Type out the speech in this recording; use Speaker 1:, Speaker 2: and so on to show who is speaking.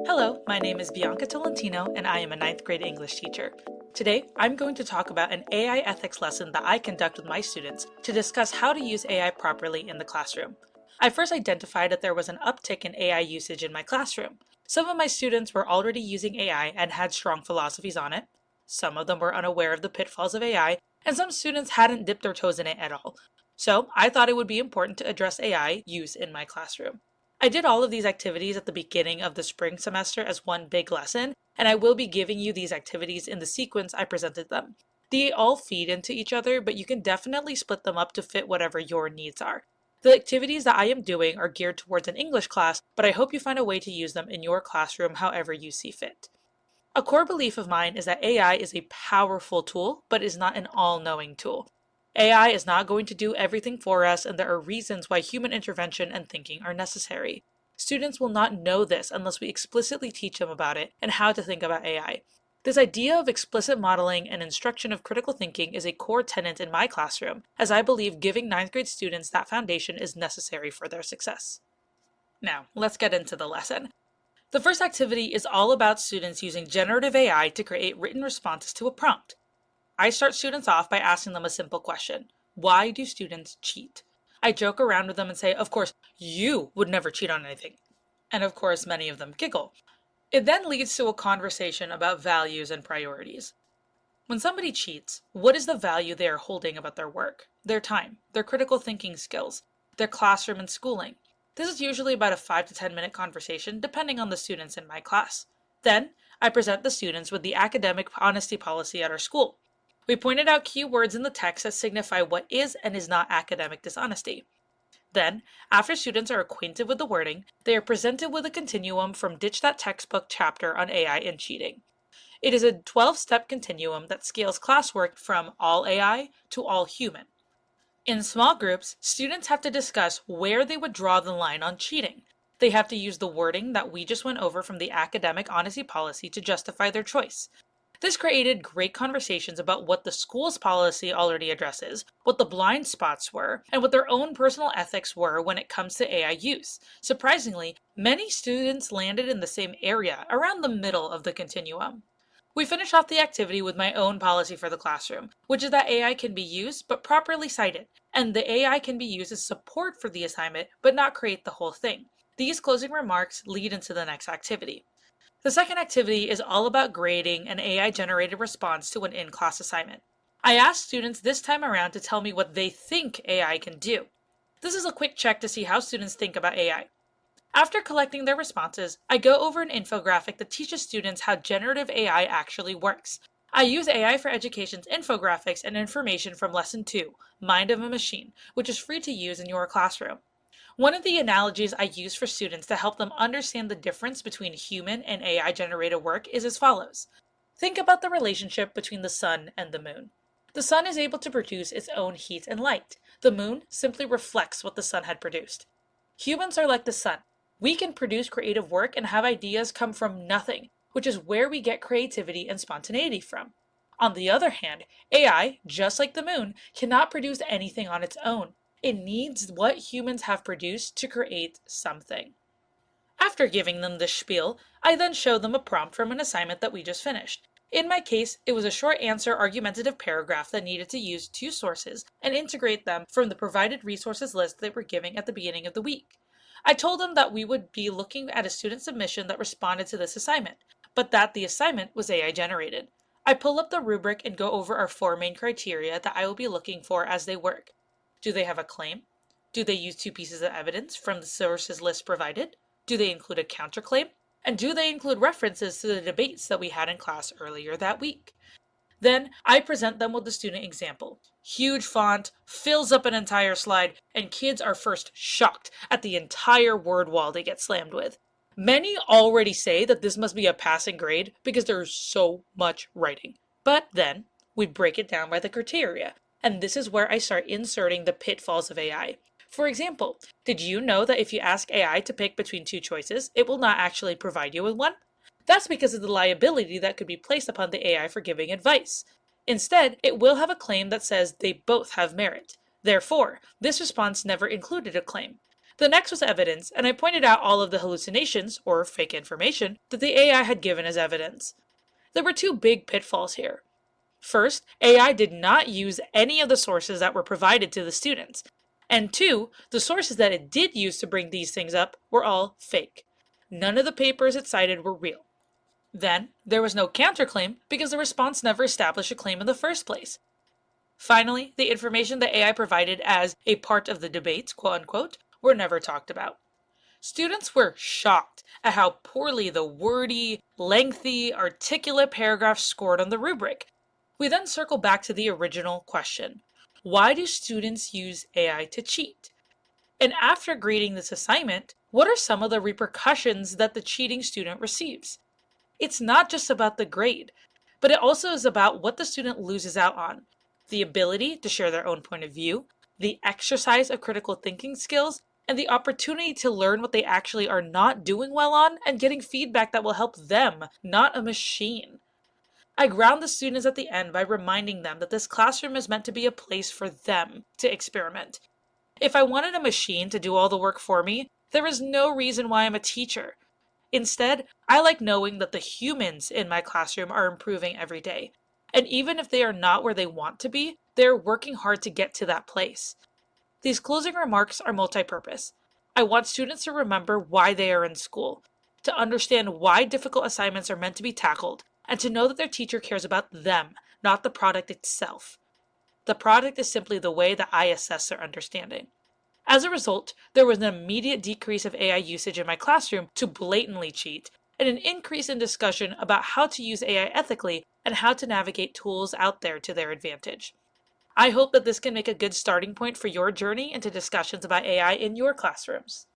Speaker 1: Hello, my name is Bianca Tolentino and I am a ninth grade English teacher. Today, I'm going to talk about an AI ethics lesson that I conduct with my students to discuss how to use AI properly in the classroom. I first identified that there was an uptick in AI usage in my classroom. Some of my students were already using AI and had strong philosophies on it. Some of them were unaware of the pitfalls of AI, and some students hadn't dipped their toes in it at all. So I thought it would be important to address AI use in my classroom. I did all of these activities at the beginning of the spring semester as one big lesson, and I will be giving you these activities in the sequence I presented them. They all feed into each other, but you can definitely split them up to fit whatever your needs are. The activities that I am doing are geared towards an English class, but I hope you find a way to use them in your classroom however you see fit. A core belief of mine is that AI is a powerful tool, but is not an all-knowing tool. AI is not going to do everything for us, and there are reasons why human intervention and thinking are necessary. Students will not know this unless we explicitly teach them about it and how to think about AI. This idea of explicit modeling and instruction of critical thinking is a core tenet in my classroom, as I believe giving ninth grade students that foundation is necessary for their success. Now, let's get into the lesson. The first activity is all about students using generative AI to create written responses to a prompt. I start students off by asking them a simple question. Why do students cheat? I joke around with them and say, of course, you would never cheat on anything. And of course, many of them giggle. It then leads to a conversation about values and priorities. When somebody cheats, what is the value they are holding about their work, their time, their critical thinking skills, their classroom and schooling? This is usually about a 5 to 10 minute conversation, depending on the students in my class. Then, I present the students with the academic honesty policy at our school. We pointed out key words in the text that signify what is and is not academic dishonesty. Then, after students are acquainted with the wording, they are presented with a continuum from Ditch That Textbook chapter on AI and cheating. It is a 12-step continuum that scales classwork from all AI to all human. In small groups, students have to discuss where they would draw the line on cheating. They have to use the wording that we just went over from the academic honesty policy to justify their choice. This created great conversations about what the school's policy already addresses, what the blind spots were, and what their own personal ethics were when it comes to AI use. Surprisingly, many students landed in the same area, around the middle of the continuum. We finish off the activity with my own policy for the classroom, which is that AI can be used but properly cited, and the AI can be used as support for the assignment but not create the whole thing. These closing remarks lead into the next activity. The second activity is all about grading an AI-generated response to an in-class assignment. I asked students this time around to tell me what they think AI can do. This is a quick check to see how students think about AI. After collecting their responses, I go over an infographic that teaches students how generative AI actually works. I use AI for Education's infographics and information from Lesson 2, Mind of a Machine, which is free to use in your classroom. One of the analogies I use for students to help them understand the difference between human and AI-generated work is as follows. Think about the relationship between the sun and the moon. The sun is able to produce its own heat and light. The moon simply reflects what the sun had produced. Humans are like the sun. We can produce creative work and have ideas come from nothing, which is where we get creativity and spontaneity from. On the other hand, AI, just like the moon, cannot produce anything on its own. It needs what humans have produced to create something. After giving them this spiel, I then show them a prompt from an assignment that we just finished. In my case, it was a short answer argumentative paragraph that needed to use 2 sources and integrate them from the provided resources list they were giving at the beginning of the week. I told them that we would be looking at a student submission that responded to this assignment, but that the assignment was AI generated. I pull up the rubric and go over our 4 main criteria that I will be looking for as they work. Do they have a claim? Do they use 2 pieces of evidence from the sources list provided? Do they include a counterclaim? And do they include references to the debates that we had in class earlier that week? Then I present them with the student example. Huge font, fills up an entire slide, and kids are first shocked at the entire word wall they get slammed with. Many already say that this must be a passing grade because there is so much writing. But then we break it down by the criteria. And this is where I start inserting the pitfalls of AI. For example, did you know that if you ask AI to pick between 2 choices, it will not actually provide you with one? That's because of the liability that could be placed upon the AI for giving advice. Instead, it will have a claim that says they both have merit. Therefore, this response never included a claim. The next was evidence, and I pointed out all of the hallucinations, or fake information, that the AI had given as evidence. There were two big pitfalls here. First, AI did not use any of the sources that were provided to the students. And two, the sources that it did use to bring these things up were all fake. None of the papers it cited were real. Then, there was no counterclaim because the response never established a claim in the first place. Finally, the information that AI provided as a part of the debates, quote unquote, were never talked about. Students were shocked at how poorly the wordy, lengthy, articulate paragraphs scored on the rubric. We then circle back to the original question. Why do students use AI to cheat? And after grading this assignment, what are some of the repercussions that the cheating student receives? It's not just about the grade, but it also is about what the student loses out on. The ability to share their own point of view, the exercise of critical thinking skills, and the opportunity to learn what they actually are not doing well on and getting feedback that will help them, not a machine. I ground the students at the end by reminding them that this classroom is meant to be a place for them to experiment. If I wanted a machine to do all the work for me, there is no reason why I'm a teacher. Instead, I like knowing that the humans in my classroom are improving every day. And even if they are not where they want to be, they are working hard to get to that place. These closing remarks are multi-purpose. I want students to remember why they are in school, to understand why difficult assignments are meant to be tackled, and to know that their teacher cares about them, not the product itself. The product is simply the way that I assess their understanding. As a result, there was an immediate decrease of AI usage in my classroom to blatantly cheat, and an increase in discussion about how to use AI ethically and how to navigate tools out there to their advantage. I hope that this can make a good starting point for your journey into discussions about AI in your classrooms.